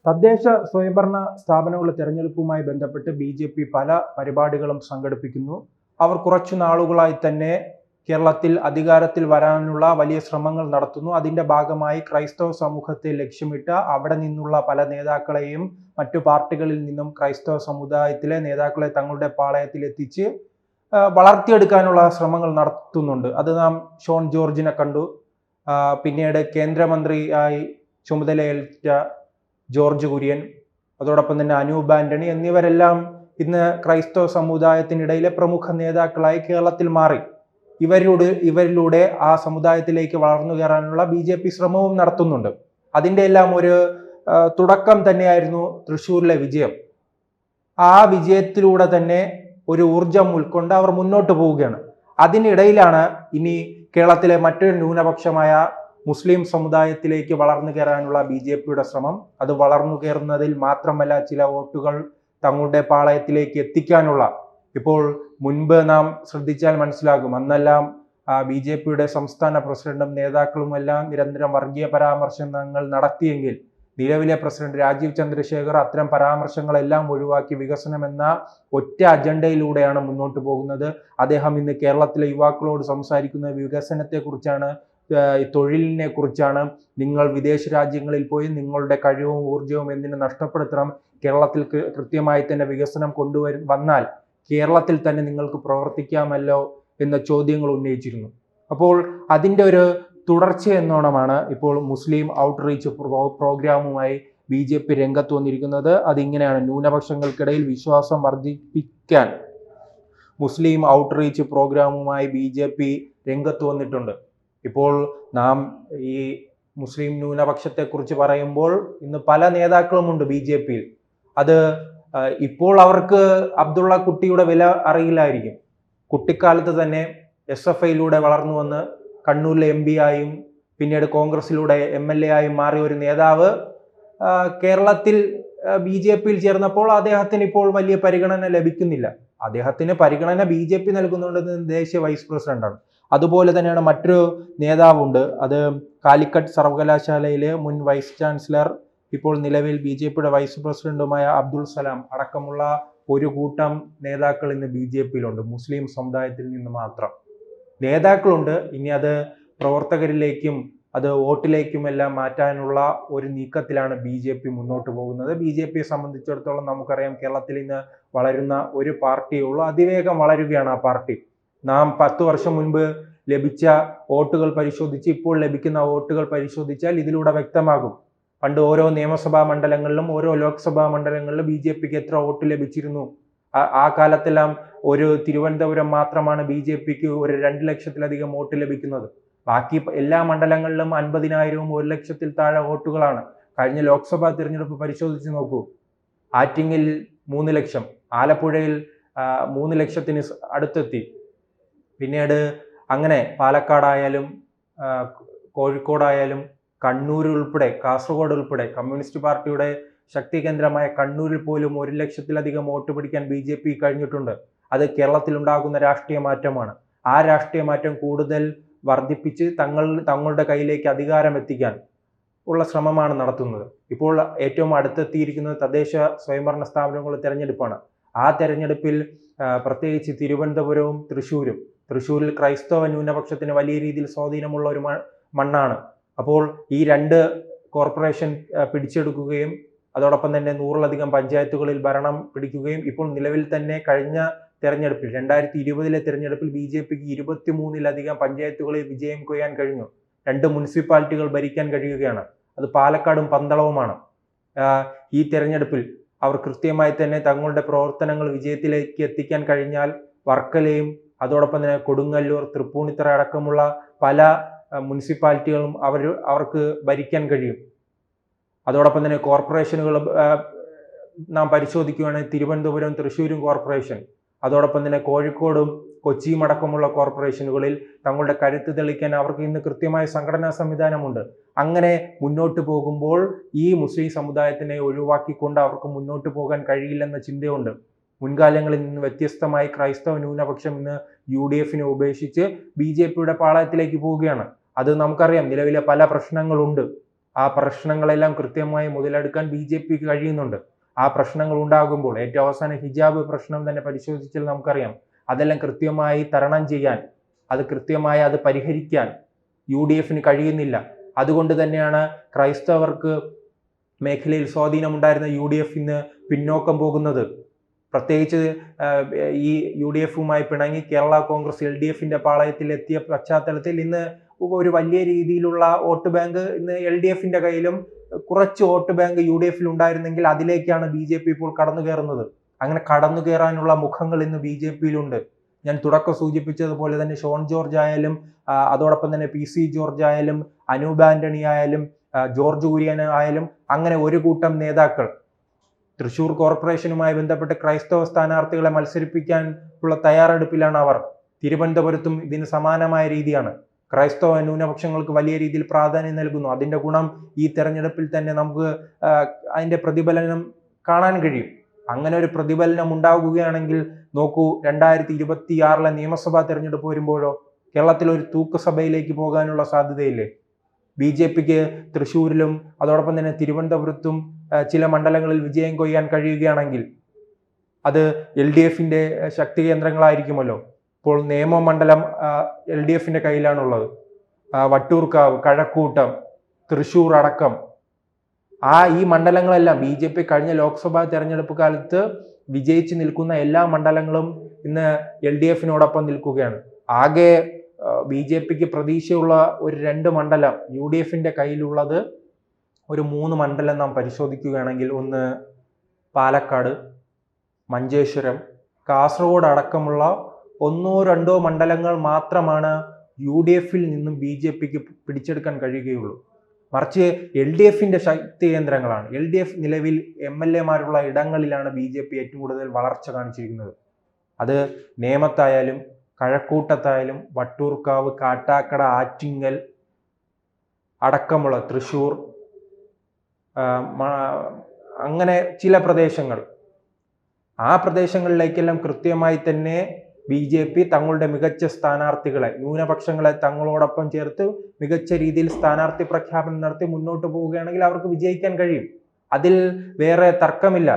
തദ്ദേശ സ്വയംഭരണ സ്ഥാപനങ്ങളുടെ തെരഞ്ഞെടുപ്പുമായി ബന്ധപ്പെട്ട് ബി.ജെ.പി. പല പരിപാടികളും സംഘടിപ്പിക്കുന്നു. അവർ കുറച്ചു നാളുകളായി തന്നെ കേരളത്തിൽ അധികാരത്തിൽ വരാനുള്ള വലിയ ശ്രമങ്ങൾ നടത്തുന്നു. അതിന്റെ ഭാഗമായി ക്രൈസ്തവ സമൂഹത്തെ ലക്ഷ്യമിട്ട് അവിടെ നിന്നുള്ള പല നേതാക്കളെയും മറ്റു പാർട്ടികളിൽ നിന്നും ക്രൈസ്തവ സമുദായത്തിലെ നേതാക്കളെ തങ്ങളുടെ പാളയത്തിലെത്തിച്ച് വളർത്തിയെടുക്കാനുള്ള ശ്രമങ്ങൾ നടത്തുന്നുണ്ട്. അത് നാം ഷോൺ ജോർജിനെ കണ്ടു. പിന്നീട് കേന്ദ്രമന്ത്രിയായി ചുമതലയേറ്റ ജോർജ് കുര്യൻ, അതോടൊപ്പം തന്നെ അനൂപ് ആന്റണി എന്നിവരെല്ലാം ഇന്ന് ക്രൈസ്തവ സമുദായത്തിനിടയിലെ പ്രമുഖ നേതാക്കളായി കേരളത്തിൽ മാറി. ഇവരിലൂടെ ആ സമുദായത്തിലേക്ക് വളർന്നു കയറാനുള്ള ബി.ജെ.പി. ശ്രമവും നടത്തുന്നുണ്ട്. അതിൻ്റെ എല്ലാം ഒരു തുടക്കം തന്നെയായിരുന്നു തൃശ്ശൂരിലെ വിജയം. ആ വിജയത്തിലൂടെ തന്നെ ഒരു ഊർജം ഉൾക്കൊണ്ട് അവർ മുന്നോട്ട് പോവുകയാണ്. അതിനിടയിലാണ് ഇനി കേരളത്തിലെ മറ്റൊരു ന്യൂനപക്ഷമായ മുസ്ലിം സമുദായത്തിലേക്ക് വളർന്നു കയറാനുള്ള ബി.ജെ.പിയുടെ ശ്രമം. അത് വളർന്നു കയറുന്നതിൽ മാത്രമല്ല, ചില വോട്ടുകൾ തങ്ങളുടെ പാളയത്തിലേക്ക് എത്തിക്കാനുള്ള, ഇപ്പോൾ മുൻപ് നാം ശ്രദ്ധിച്ചാൽ മനസ്സിലാകും, അന്നെല്ലാം ബി.ജെ.പിയുടെ സംസ്ഥാന പ്രസിഡന്റും നേതാക്കളുമെല്ലാം നിരന്തരം വർഗീയ പരാമർശങ്ങൾ നടത്തിയെങ്കിൽ നിലവിലെ പ്രസിഡന്റ് രാജീവ് ചന്ദ്രശേഖർ അത്തരം പരാമർശങ്ങളെല്ലാം ഒഴിവാക്കി വികസനം എന്ന ഒറ്റ അജണ്ടയിലൂടെയാണ് മുന്നോട്ട് പോകുന്നത്. അദ്ദേഹം ഇന്ന് കേരളത്തിലെ യുവാക്കളോട് സംസാരിക്കുന്ന വികസനത്തെക്കുറിച്ചാണ്, തൊഴിലിനെ കുറിച്ചാണ്. നിങ്ങൾ വിദേശ രാജ്യങ്ങളിൽ പോയി നിങ്ങളുടെ കഴിവും ഊർജവും എന്തിനു നഷ്ടപ്പെടുത്തണം? കേരളത്തിൽ കൃത്യമായി തന്നെ വികസനം വന്നാൽ കേരളത്തിൽ തന്നെ നിങ്ങൾക്ക് പ്രവർത്തിക്കാമല്ലോ എന്ന ചോദ്യങ്ങൾ ഉന്നയിച്ചിരുന്നു. അപ്പോൾ അതിൻ്റെ ഒരു തുടർച്ച എന്നോണമാണ് ഇപ്പോൾ മുസ്ലിം ഔട്ട്റീച്ച് പ്രോഗ്രാമുമായി ബി.ജെ.പി. രംഗത്ത് വന്നിരിക്കുന്നത്. അതിങ്ങനെയാണ്: ന്യൂനപക്ഷങ്ങൾക്കിടയിൽ വിശ്വാസം വർദ്ധിപ്പിക്കാൻ മുസ്ലിം ഔട്ട്റീച്ച് പ്രോഗ്രാമുമായി ബി.ജെ.പി. രംഗത്ത് വന്നിട്ടുണ്ട്. ഇപ്പോൾ നാം ഈ മുസ്ലിം ന്യൂനപക്ഷത്തെക്കുറിച്ച് പറയുമ്പോൾ ഇന്ന് പല നേതാക്കളുമുണ്ട് ബി.ജെ.പിയിൽ. അത് ഇപ്പോൾ അവർക്ക് അബ്ദുള്ള കുട്ടിയുടെ വില അറിയില്ലായിരിക്കും. കുട്ടിക്കാലത്ത് തന്നെ SFIയിലൂടെ വളർന്നു വന്ന് കണ്ണൂരിലെ MP ആയും പിന്നീട് കോൺഗ്രസിലൂടെ MLA ആയും മാറിയ ഒരു നേതാവ് കേരളത്തിൽ ബി.ജെ.പിയിൽ ചേർന്നപ്പോൾ അദ്ദേഹത്തിന് ഇപ്പോൾ വലിയ പരിഗണന ലഭിക്കുന്നില്ല. അദ്ദേഹത്തിന് പരിഗണന ബി.ജെ.പി. നൽകുന്നുണ്ട്, ദേശീയ വൈസ് പ്രസിഡന്റാണ്. അതുപോലെ തന്നെയാണ് മറ്റൊരു നേതാവുണ്ട്, അത് കാലിക്കറ്റ് സർവകലാശാലയിലെ മുൻ വൈസ് ചാൻസലർ, ഇപ്പോൾ നിലവിൽ ബി.ജെ.പിയുടെ വൈസ് പ്രസിഡന്റുമായ അബ്ദുൾ സലാം അടക്കമുള്ള ഒരു കൂട്ടം നേതാക്കൾ ഇന്ന് ബി.ജെ.പിയിലുണ്ട്. മുസ്ലിം സമുദായത്തിൽ നിന്ന് മാത്രം നേതാക്കളുണ്ട്. ഇനി അത് പ്രവർത്തകരിലേക്കും അത് വോട്ടിലേക്കുമെല്ലാം മാറ്റാനുള്ള ഒരു നീക്കത്തിലാണ് ബി.ജെ.പി. മുന്നോട്ട് പോകുന്നത്. ബി.ജെ.പിയെ സംബന്ധിച്ചിടത്തോളം നമുക്കറിയാം, കേരളത്തിൽ ഇന്ന് വളരുന്ന ഒരു പാർട്ടിയേ ഉള്ളൂ. അതിവേഗം വളരുകയാണ് ആ പാർട്ടി. നാം 10 വർഷം മുൻപ് ലഭിച്ച വോട്ടുകൾ പരിശോധിച്ച് ഇപ്പോൾ ലഭിക്കുന്ന വോട്ടുകൾ പരിശോധിച്ചാൽ ഇതിലൂടെ വ്യക്തമാകും. പണ്ട് ഓരോ നിയമസഭാ മണ്ഡലങ്ങളിലും ഓരോ ലോക്സഭാ മണ്ഡലങ്ങളിലും ബി.ജെ.പിക്ക് എത്ര വോട്ട് ലഭിച്ചിരുന്നു. ആ കാലത്തെല്ലാം ഒരു തിരുവനന്തപുരം മാത്രമാണ് ബി.ജെ.പിക്ക് ഒരു 2 ലക്ഷത്തിലധികം വോട്ട് ലഭിക്കുന്നത്. ബാക്കി എല്ലാ മണ്ഡലങ്ങളിലും 50,000-ഉം 1 ലക്ഷത്തിൽ താഴെ വോട്ടുകളാണ്. കഴിഞ്ഞ ലോക്സഭാ തിരഞ്ഞെടുപ്പ് പരിശോധിച്ച് നോക്കൂ. ആറ്റിങ്ങിൽ 3 ലക്ഷം, ആലപ്പുഴയിൽ 3 ലക്ഷത്തിന് അടുത്തെത്തി. പിന്നീട് അങ്ങനെ പാലക്കാടായാലും കോഴിക്കോടായാലും കണ്ണൂർ ഉൾപ്പെടെ കാസർഗോഡ് ഉൾപ്പെടെ കമ്മ്യൂണിസ്റ്റ് പാർട്ടിയുടെ ശക്തി കേന്ദ്രമായ കണ്ണൂരിൽ പോലും 1 ലക്ഷത്തിലധികം വോട്ട് പിടിക്കാൻ ബി.ജെ.പി. കഴിഞ്ഞിട്ടുണ്ട്. അത് കേരളത്തിൽ ഉണ്ടാകുന്ന രാഷ്ട്രീയ മാറ്റമാണ്. ആ രാഷ്ട്രീയ മാറ്റം കൂടുതൽ വർദ്ധിപ്പിച്ച് തങ്ങളുടെ കയ്യിലേക്ക് അധികാരം എത്തിക്കാൻ ഉള്ള ശ്രമമാണ് നടത്തുന്നത്. ഇപ്പോൾ ഏറ്റവും അടുത്തെത്തിയിരിക്കുന്നത് തദ്ദേശ സ്വയംഭരണ സ്ഥാപനങ്ങളുടെ തെരഞ്ഞെടുപ്പാണ്. ആ തെരഞ്ഞെടുപ്പിൽ പ്രത്യേകിച്ച് തിരുവനന്തപുരവും തൃശ്ശൂരിൽ ക്രൈസ്തവ ന്യൂനപക്ഷത്തിന് വലിയ രീതിയിൽ സ്വാധീനമുള്ള ഒരു മണ്ണാണ്. അപ്പോൾ ഈ 2 കോർപ്പറേഷൻ പിടിച്ചെടുക്കുകയും അതോടൊപ്പം തന്നെ 100-ലധികം പഞ്ചായത്തുകളിൽ ഭരണം പിടിക്കുകയും ഇപ്പോൾ നിലവിൽ തന്നെ കഴിഞ്ഞ തെരഞ്ഞെടുപ്പിൽ 2020-ലെ തെരഞ്ഞെടുപ്പിൽ ബി.ജെ.പിക്ക് 23-ലധികം പഞ്ചായത്തുകളിൽ വിജയം കൊയ്യാൻ കഴിഞ്ഞു. 2 മുനിസിപ്പാലിറ്റികൾ ഭരിക്കാൻ കഴിയുകയാണ്. അത് പാലക്കാടും പന്തളവുമാണ്. ഈ തെരഞ്ഞെടുപ്പിൽ അവർ കൃത്യമായി തന്നെ തങ്ങളുടെ പ്രവർത്തനങ്ങൾ വിജയത്തിലേക്ക് എത്തിക്കാൻ കഴിഞ്ഞാൽ വർക്കലയും അതോടൊപ്പം തന്നെ കൊടുങ്ങല്ലൂർ, തൃപ്പൂണിത്തുറ അടക്കമുള്ള പല മുനിസിപ്പാലിറ്റികളും അവർക്ക് ഭരിക്കാൻ കഴിയും. അതോടൊപ്പം തന്നെ കോർപ്പറേഷനുകൾ നാം പരിശോധിക്കുകയാണെങ്കിൽ തിരുവനന്തപുരം, തൃശ്ശൂരും കോർപ്പറേഷൻ, അതോടൊപ്പം തന്നെ കോഴിക്കോടും കൊച്ചിയും അടക്കമുള്ള കോർപ്പറേഷനുകളിൽ തങ്ങളുടെ കരുത്ത് തെളിയിക്കാൻ അവർക്ക് ഇന്ന് കൃത്യമായ സംഘടനാ സംവിധാനമുണ്ട്. അങ്ങനെ മുന്നോട്ട് പോകുമ്പോൾ ഈ മുസ്ലിം സമുദായത്തിനെ ഒഴിവാക്കിക്കൊണ്ട് അവർക്ക് മുന്നോട്ട് പോകാൻ കഴിയില്ലെന്ന ചിന്തയുണ്ട്. മുൻകാലങ്ങളിൽ നിന്ന് വ്യത്യസ്തമായി ക്രൈസ്തവ ന്യൂനപക്ഷം ഇന്ന് UDFനെ ഉപേക്ഷിച്ച് ബി.ജെ.പിയുടെ പാളയത്തിലേക്ക് പോവുകയാണ്. അത് നമുക്കറിയാം, നിലവിലെ പല പ്രശ്നങ്ങളുണ്ട്. ആ പ്രശ്നങ്ങളെല്ലാം കൃത്യമായി മുതലെടുക്കാൻ BJP കഴിയുന്നുണ്ട്. ആ പ്രശ്നങ്ങൾ ഉണ്ടാകുമ്പോൾ ഏറ്റവും അവസാനം ഹിജാബ് പ്രശ്നം തന്നെ പരിശോധിച്ചാൽ നമുക്കറിയാം, അതെല്ലാം കൃത്യമായി തരണം ചെയ്യാൻ, അത് പരിഹരിക്കാൻ UDF-ന് കഴിയുന്നില്ല. അതുകൊണ്ട് തന്നെയാണ് ക്രൈസ്തവർക്ക് മേഖലയിൽ സ്വാധീനമുണ്ടായിരുന്ന UDF ഇന്ന് പിന്നോക്കം പോകുന്നത്. പ്രത്യേകിച്ച് ഈ UDF-വുമായി പിണങ്ങി കേരള കോൺഗ്രസ് LDF-ന്റെ പാളയത്തിൽ എത്തിയ പശ്ചാത്തലത്തിൽ ഇന്ന് ഒരു വലിയ രീതിയിലുള്ള വോട്ട് ബാങ്ക് ഇന്ന് LDF-ന്റെ കയ്യിലും കുറച്ച് വോട്ട് ബാങ്ക് UDF-ൽ ഉണ്ടായിരുന്നെങ്കിൽ അതിലേക്കാണ് BJP ഇപ്പോൾ കടന്നു കയറുന്നത്. അങ്ങനെ കടന്നു കയറാനുള്ള മുഖങ്ങൾ ഇന്ന് BJP-യിലുണ്ട്. ഞാൻ തുടക്കം സൂചിപ്പിച്ചതുപോലെ തന്നെ ഷോൺ ജോർജ് ആയാലും അതോടൊപ്പം തന്നെ PC ജോർജ് ആയാലും അനൂപ് ആന്റണി ആയാലും ജോർജ് കുര്യൻ ആയാലും അങ്ങനെ ഒരു കൂട്ടം നേതാക്കൾ തൃശൂർ കോർപ്പറേഷനുമായി ബന്ധപ്പെട്ട് ക്രൈസ്തവ സ്ഥാനാർത്ഥികളെ മത്സരിപ്പിക്കാൻ ഉള്ള തയ്യാറെടുപ്പിലാണ് അവർ. തിരുവനന്തപുരത്തും ഇതിന് സമാനമായ രീതിയാണ്. ക്രൈസ്തവ ന്യൂനപക്ഷങ്ങൾക്ക് വലിയ രീതിയിൽ പ്രാധാന്യം നൽകുന്നു. അതിന്റെ ഗുണം ഈ തെരഞ്ഞെടുപ്പിൽ തന്നെ നമുക്ക് അതിന്റെ പ്രതിഫലനം കാണാൻ കഴിയും. അങ്ങനെ ഒരു പ്രതിഫലനം ഉണ്ടാവുകയാണെങ്കിൽ നോക്കൂ, 2026 നിയമസഭാ തെരഞ്ഞെടുപ്പ് വരുമ്പോഴോ കേരളത്തിൽ ഒരു തൂക്കുസഭയിലേക്ക് പോകാനുള്ള സാധ്യതയില്ലേ? BJP-ക്ക് തൃശ്ശൂരിലും അതോടൊപ്പം തന്നെ തിരുവനന്തപുരത്തും ചില മണ്ഡലങ്ങളിൽ വിജയം കൊയ്യാൻ കഴിയുകയാണെങ്കിൽ അത് LDF-ന്റെ ശക്തി കേന്ദ്രങ്ങളായിരിക്കുമല്ലോ. ഇപ്പോൾ നേമമണ്ഡലം LDF-ന്റെ കയ്യിലാണുള്ളത്. വട്ടിയൂർക്കാവ്, കഴക്കൂട്ടം, തൃശ്ശൂർ അടക്കം ഈ മണ്ഡലങ്ങളെല്ലാം BJP കഴിഞ്ഞ ലോക്സഭാ തെരഞ്ഞെടുപ്പ് കാലത്ത് വിജയിച്ചു നിൽക്കുന്ന എല്ലാ മണ്ഡലങ്ങളും ഇന്ന് LDF-നോടൊപ്പം നിൽക്കുകയാണ്. ആകെ BJP-ക്ക് പ്രതീക്ഷയുള്ള ഒരു 2 മണ്ഡലം, UDF-ന്റെ കയ്യിലുള്ളത് ഒരു 3 മണ്ഡലം നാം പരിശോധിക്കുകയാണെങ്കിൽ, ഒന്ന് പാലക്കാട്, മഞ്ചേശ്വരം, കാസർഗോഡ് അടക്കമുള്ള 1-2 മണ്ഡലങ്ങൾ മാത്രമാണ് UDF-ൽ നിന്നും BJP-ക്ക് പിടിച്ചെടുക്കാൻ കഴിയുകയുള്ളൂ. മറിച്ച് LDF-ന്റെ ശക്തി കേന്ദ്രങ്ങളാണ്. LDF നിലവിൽ MLA-മാരുള്ള ഇടങ്ങളിലാണ് BJP ഏറ്റവും കൂടുതൽ വളർച്ച കാണിച്ചിരിക്കുന്നത്. അത് നേമത്തായാലും കഴക്കൂട്ടത്തായാലും വട്ടിയൂർക്കാവ്, കാട്ടാക്കട, ആറ്റിങ്ങൽ അടക്കമുള്ള തൃശ്ശൂർ, അങ്ങനെ ചില പ്രദേശങ്ങൾ, ആ പ്രദേശങ്ങളിലേക്കെല്ലാം കൃത്യമായി തന്നെ BJP തങ്ങളുടെ മികച്ച സ്ഥാനാർത്ഥികളെ, ന്യൂനപക്ഷങ്ങളെ തങ്ങളോടൊപ്പം ചേർത്ത് മികച്ച രീതിയിൽ സ്ഥാനാർത്ഥി പ്രഖ്യാപനം നടത്തി മുന്നോട്ട് പോവുകയാണെങ്കിൽ അവർക്ക് വിജയിക്കാൻ കഴിയും. അതിൽ വേറെ തർക്കമില്ല.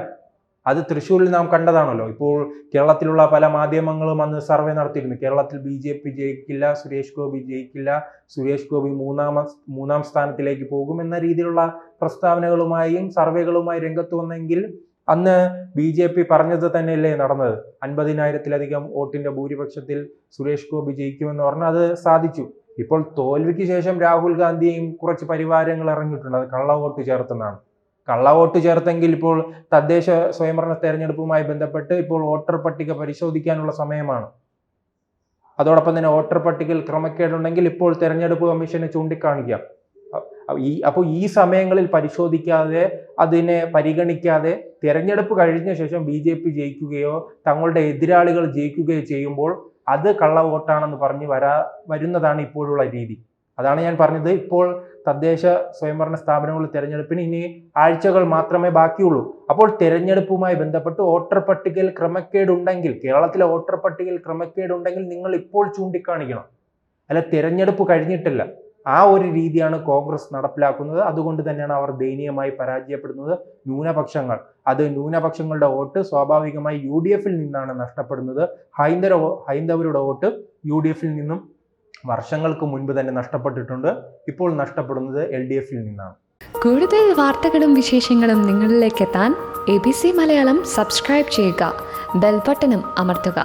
അത് തൃശ്ശൂരിൽ നാം കണ്ടതാണല്ലോ. ഇപ്പോൾ കേരളത്തിലുള്ള പല മാധ്യമങ്ങളും അന്ന് സർവേ നടത്തിയിരുന്നു. കേരളത്തിൽ BJP ജയിക്കില്ല, സുരേഷ് ഗോപി ജയിക്കില്ല, സുരേഷ് ഗോപി മൂന്നാം സ്ഥാനത്തിലേക്ക് പോകും എന്ന രീതിയിലുള്ള പ്രസ്താവനകളുമായും സർവേകളുമായി രംഗത്ത് വന്നെങ്കിൽ അന്ന് BJP പറഞ്ഞത് തന്നെയല്ലേ നടന്നത്. 50,000-ലധികം വോട്ടിന്റെ ഭൂരിപക്ഷത്തിൽ സുരേഷ് ഗോപി ജയിക്കുമെന്ന് പറഞ്ഞാൽ അത് സാധിച്ചു. ഇപ്പോൾ തോൽവിക്ക് ശേഷം രാഹുൽ ഗാന്ധിയും കുറച്ച് പരിവാരങ്ങൾ ഇറങ്ങിയിട്ടുണ്ട്. അത് കള്ളവോട്ട് ചേർത്തെന്നാണ്. കള്ളവോട്ട് ചേർത്തെങ്കിൽ ഇപ്പോൾ തദ്ദേശ സ്വയംഭരണ തെരഞ്ഞെടുപ്പുമായി ബന്ധപ്പെട്ട് ഇപ്പോൾ വോട്ടർ പട്ടിക പരിശോധിക്കാനുള്ള സമയമാണ്. അതോടൊപ്പം തന്നെ വോട്ടർ പട്ടികയിൽ ക്രമക്കേടുണ്ടെങ്കിൽ ഇപ്പോൾ തെരഞ്ഞെടുപ്പ് കമ്മീഷനെ ചൂണ്ടിക്കാണിക്കാം. അപ്പോൾ ഈ സമയങ്ങളിൽ പരിശോധിക്കാതെ, അതിനെ പരിഗണിക്കാതെ തെരഞ്ഞെടുപ്പ് കഴിഞ്ഞ ശേഷം BJP ജയിക്കുകയോ തങ്ങളുടെ എതിരാളികൾ ജയിക്കുകയോ ചെയ്യുമ്പോൾ അത് കള്ളവോട്ടാണെന്ന് പറഞ്ഞ് വരുന്നതാണ് ഇപ്പോഴുള്ള രീതി. അതാണ് ഞാൻ പറഞ്ഞത്, ഇപ്പോൾ തദ്ദേശ സ്വയംഭരണ സ്ഥാപനങ്ങളുടെ തെരഞ്ഞെടുപ്പിന് ഇനി ആഴ്ചകൾ മാത്രമേ ബാക്കിയുള്ളൂ. അപ്പോൾ തെരഞ്ഞെടുപ്പുമായി ബന്ധപ്പെട്ട് വോട്ടർ പട്ടികയിൽ ക്രമക്കേടുണ്ടെങ്കിൽ, കേരളത്തിലെ വോട്ടർ പട്ടികയിൽ ക്രമക്കേടുണ്ടെങ്കിൽ നിങ്ങൾ ഇപ്പോൾ ചൂണ്ടിക്കാണിക്കണം, അല്ല തെരഞ്ഞെടുപ്പ് കഴിഞ്ഞിട്ടില്ല. ആ ഒരു രീതിയാണ് കോൺഗ്രസ് നടപ്പിലാക്കുന്നത്. അതുകൊണ്ട് തന്നെയാണ് അവർ ദയനീയമായി പരാജയപ്പെടുന്നത്. ന്യൂനപക്ഷങ്ങളുടെ വോട്ട് സ്വാഭാവികമായി UDF-ൽ നിന്നാണ് നഷ്ടപ്പെടുന്നത്. ഹൈന്ദവരുടെ വോട്ട് UDF-ൽ നിന്നും വർഷങ്ങൾക്ക് മുൻപ് തന്നെ നഷ്ടപ്പെട്ടിട്ടുണ്ട്. ഇപ്പോൾ നഷ്ടപ്പെടുന്നത് LDF-ൽ നിന്നാണ്. കൂടുതൽ വാർത്തകളും വിശേഷങ്ങളും നിങ്ങളിലേക്ക് എത്താൻ ABC മലയാളം സബ്സ്ക്രൈബ് ചെയ്യുക, ബെൽ ബട്ടണും അമർത്തുക.